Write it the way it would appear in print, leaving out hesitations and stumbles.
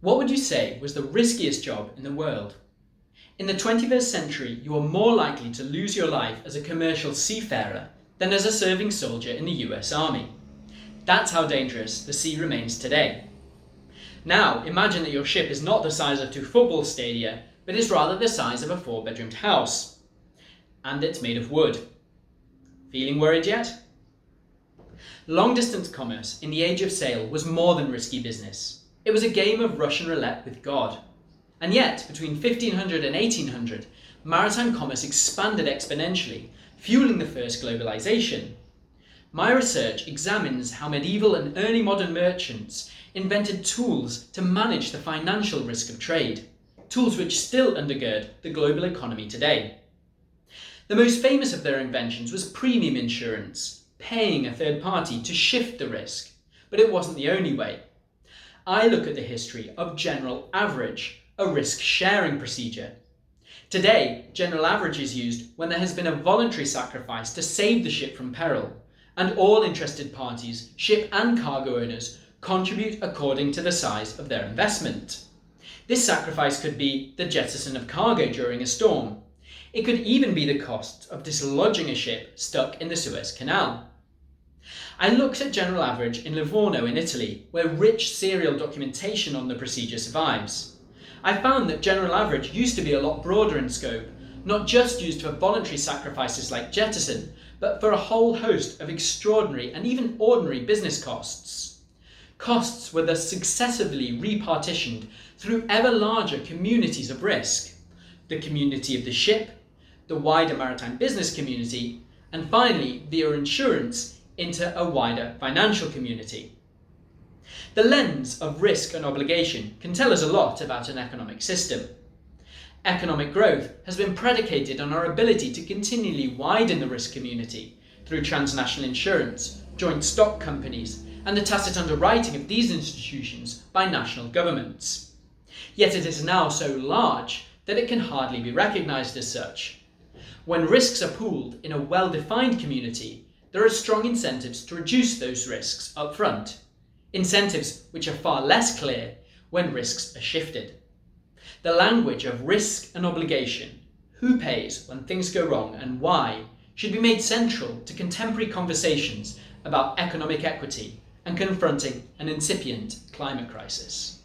What would you say was the riskiest job in the world? In the 21st century, you are more likely to lose your life as a commercial seafarer than as a serving soldier in the US Army. That's how dangerous the sea remains today. Now, imagine that your ship is not the size of 2 football stadia, but is rather the size of a 4-bedroomed house. And it's made of wood. Feeling worried yet? Long-distance commerce in the age of sail was more than risky business. It was a game of Russian roulette with God. And yet, between 1500 and 1800, maritime commerce expanded exponentially, fueling the first globalization. My research examines how medieval and early modern merchants invented tools to manage the financial risk of trade, tools which still undergird the global economy today. The most famous of their inventions was premium insurance, paying a third party to shift the risk, but it wasn't the only way. I look at the history of general average, a risk-sharing procedure. Today, general average is used when there has been a voluntary sacrifice to save the ship from peril, and all interested parties, ship and cargo owners, contribute according to the size of their investment. This sacrifice could be the jettison of cargo during a storm. It could even be the cost of dislodging a ship stuck in the Suez Canal. I looked at general average in Livorno in Italy, where rich serial documentation on the procedure survives. I found that general average used to be a lot broader in scope, not just used for voluntary sacrifices like jettison, but for a whole host of extraordinary and even ordinary business costs. Costs were thus successively repartitioned through ever larger communities of risk: the community of the ship, the wider maritime business community, and finally, via insurance, into a wider financial community. The lens of risk and obligation can tell us a lot about an economic system. Economic growth has been predicated on our ability to continually widen the risk community through transnational insurance, joint stock companies, and the tacit underwriting of these institutions by national governments. Yet it is now so large that it can hardly be recognised as such. When risks are pooled in a well-defined community, there are strong incentives to reduce those risks up front, incentives which are far less clear when risks are shifted. The language of risk and obligation, who pays when things go wrong and why, should be made central to contemporary conversations about economic equity and confronting an incipient climate crisis.